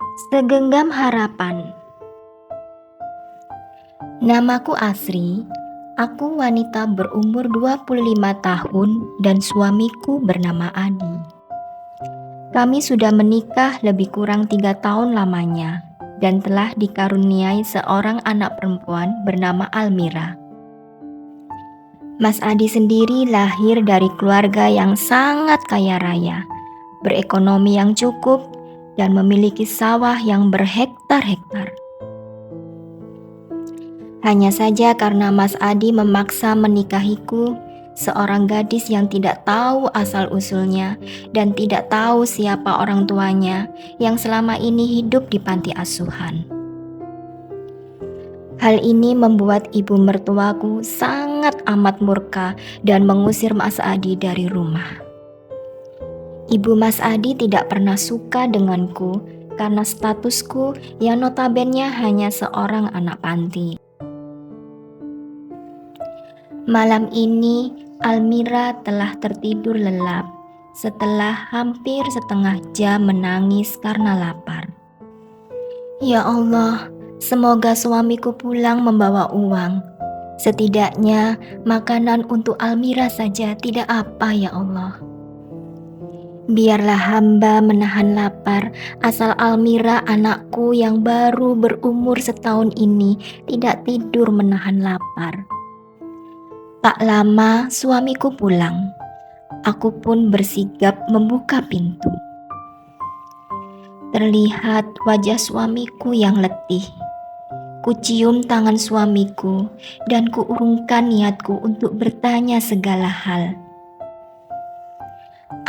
Segenggam harapan. Namaku Asri. Aku wanita berumur 25 tahun dan suamiku bernama Adi. Kami sudah menikah lebih kurang 3 tahun lamanya dan telah dikaruniai seorang anak perempuan bernama Almira. Mas Adi sendiri lahir dari keluarga yang sangat kaya raya, berekonomi yang cukup, dan memiliki sawah yang berhektar-hektar. Hanya saja karena Mas Adi memaksa menikahiku, seorang gadis yang tidak tahu asal-usulnya dan tidak tahu siapa orang tuanya yang selama ini hidup di panti asuhan. Hal ini membuat ibu mertuaku sangat amat murka dan mengusir Mas Adi dari rumah. Ibu Mas Adi tidak pernah suka denganku karena statusku yang notabene hanya seorang anak panti. Malam ini, Almira telah tertidur lelap setelah hampir setengah jam menangis karena lapar. Ya Allah, semoga suamiku pulang membawa uang. Setidaknya makanan untuk Almira saja tidak apa ya Allah. Biarlah hamba menahan lapar asal Almira anakku yang baru berumur setahun ini tidak tidur menahan lapar. Tak lama suamiku pulang. Aku pun bersigap membuka pintu. Terlihat wajah suamiku yang letih. Kucium tangan suamiku dan kuurungkan niatku untuk bertanya segala hal.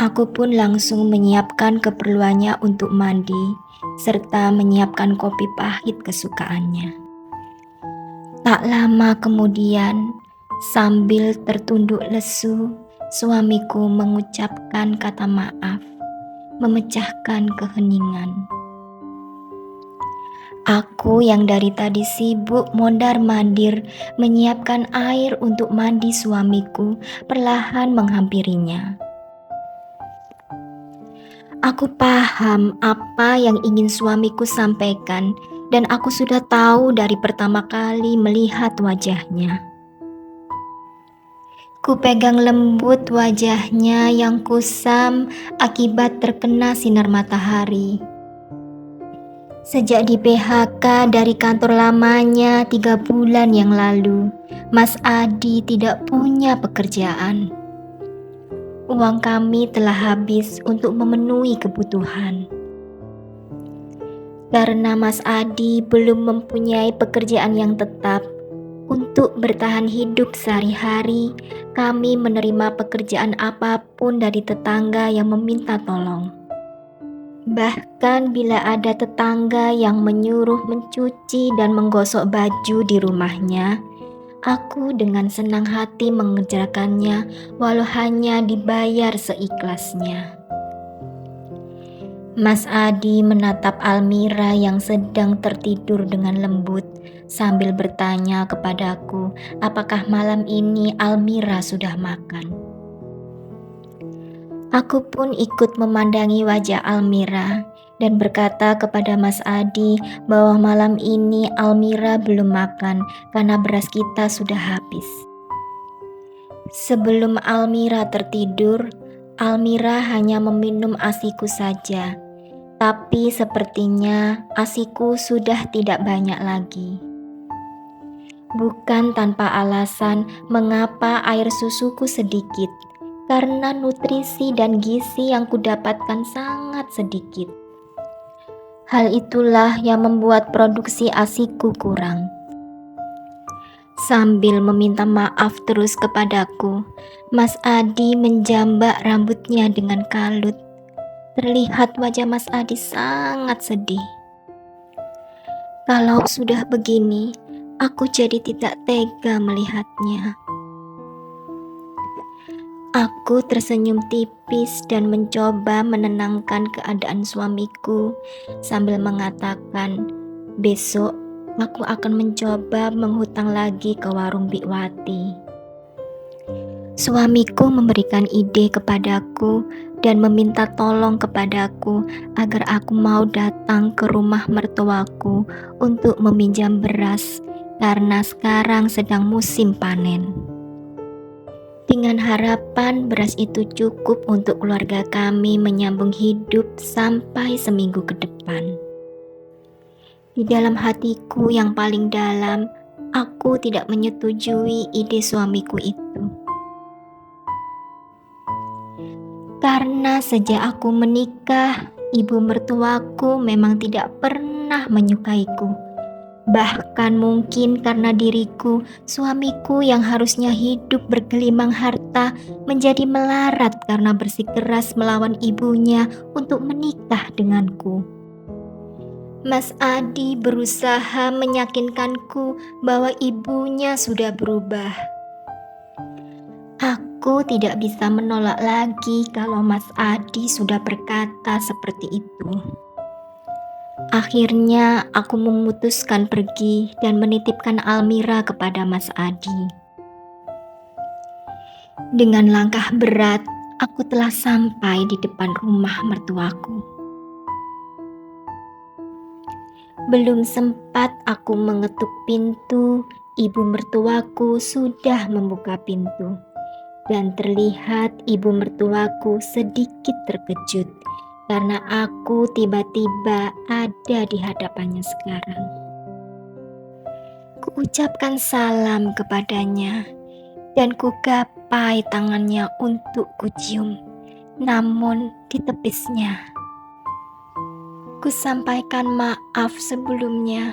Aku pun langsung menyiapkan keperluannya untuk mandi serta menyiapkan kopi pahit kesukaannya. Tak lama kemudian, sambil tertunduk lesu, suamiku mengucapkan kata maaf, memecahkan keheningan. Aku yang dari tadi sibuk mondar-mandir menyiapkan air untuk mandi suamiku perlahan menghampirinya. Aku paham apa yang ingin suamiku sampaikan dan aku sudah tahu dari pertama kali melihat wajahnya. Ku pegang lembut wajahnya yang kusam akibat terkena sinar matahari. Sejak di PHK dari kantor lamanya 3 bulan yang lalu, Mas Adi tidak punya pekerjaan. Uang kami telah habis untuk memenuhi kebutuhan. Karena Mas Adi belum mempunyai pekerjaan yang tetap, untuk bertahan hidup sehari-hari, kami menerima pekerjaan apapun dari tetangga yang meminta tolong. Bahkan bila ada tetangga yang menyuruh mencuci dan menggosok baju di rumahnya, aku dengan senang hati mengerjakannya walau hanya dibayar seikhlasnya. Mas Adi menatap Almira yang sedang tertidur dengan lembut sambil bertanya kepadaku apakah malam ini Almira sudah makan. Aku pun ikut memandangi wajah Almira dan berkata kepada Mas Adi bahwa malam ini Almira belum makan karena beras kita sudah habis. Sebelum Almira tertidur, Almira hanya meminum ASIku saja. Tapi sepertinya ASIku sudah tidak banyak lagi. Bukan tanpa alasan mengapa air susuku sedikit, karena nutrisi dan gizi yang kudapatkan sangat sedikit. Hal itulah yang membuat produksi ASIku kurang. Sambil meminta maaf terus kepadaku, Mas Adi menjambak rambutnya dengan kalut. Terlihat wajah Mas Adi sangat sedih. Kalau sudah begini, aku jadi tidak tega melihatnya. Aku tersenyum tipis dan mencoba menenangkan keadaan suamiku sambil mengatakan, besok aku akan mencoba menghutang lagi ke warung Bikwati. Suamiku memberikan ide kepadaku dan meminta tolong kepadaku agar aku mau datang ke rumah mertuaku untuk meminjam beras karena sekarang sedang musim panen. Dengan harapan beras itu cukup untuk keluarga kami menyambung hidup sampai seminggu ke depan. Di dalam hatiku yang paling dalam, aku tidak menyetujui ide suamiku itu. Karena sejak aku menikah, ibu mertuaku memang tidak pernah menyukaiku. Bahkan mungkin karena diriku, suamiku yang harusnya hidup bergelimang harta menjadi melarat karena bersikeras melawan ibunya untuk menikah denganku. Mas Adi berusaha meyakinkanku bahwa ibunya sudah berubah. Aku tidak bisa menolak lagi kalau Mas Adi sudah berkata seperti itu. Akhirnya aku memutuskan pergi dan menitipkan Almira kepada Mas Adi. Dengan langkah berat, aku telah sampai di depan rumah mertuaku. Belum sempat aku mengetuk pintu, ibu mertuaku sudah membuka pintu. Dan terlihat ibu mertuaku sedikit terkejut karena aku tiba-tiba ada di hadapannya sekarang. Kuucapkan salam kepadanya dan kugapai tangannya untuk kucium, namun ditepisnya. Kusampaikan maaf sebelumnya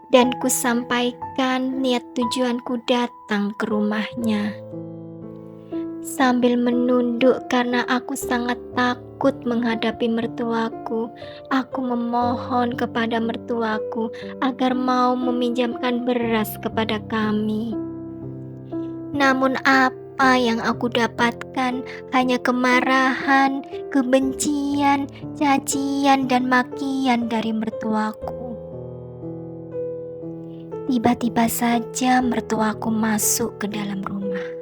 dan kusampaikan niat tujuanku datang ke rumahnya. Sambil menunduk karena aku sangat takut menghadapi mertuaku, aku memohon kepada mertuaku agar mau meminjamkan beras kepada kami. Namun apa yang aku dapatkan hanya kemarahan, kebencian, cacian, dan makian dari mertuaku. Tiba-tiba saja mertuaku masuk ke dalam rumah.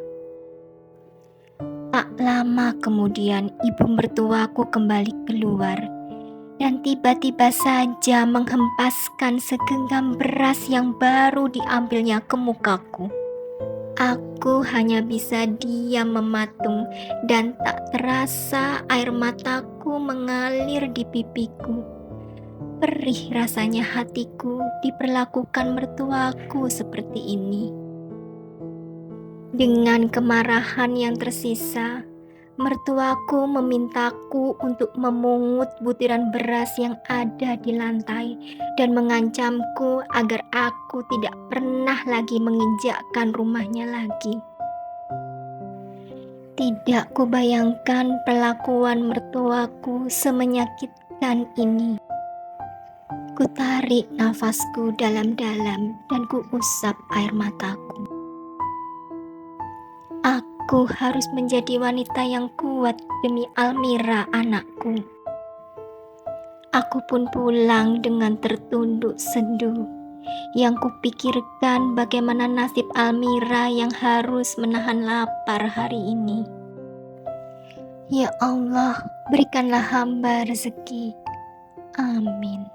Tak lama kemudian ibu mertuaku kembali keluar dan tiba-tiba saja menghempaskan segenggam beras yang baru diambilnya ke mukaku. Aku hanya bisa diam mematung dan tak terasa air mataku mengalir di pipiku. Perih rasanya hatiku diperlakukan mertuaku seperti ini. Dengan kemarahan yang tersisa, mertuaku memintaku untuk memungut butiran beras yang ada di lantai dan mengancamku agar aku tidak pernah lagi menginjakkan rumahnya lagi. Tidak kubayangkan perlakuan mertuaku semenyakitkan ini. Kutarik nafasku dalam-dalam dan kuusap air mataku. Aku harus menjadi wanita yang kuat demi Almira anakku. Aku pun pulang dengan tertunduk sendu. Yang kupikirkan bagaimana nasib Almira yang harus menahan lapar hari ini. Ya Allah, berikanlah hamba rezeki. Amin.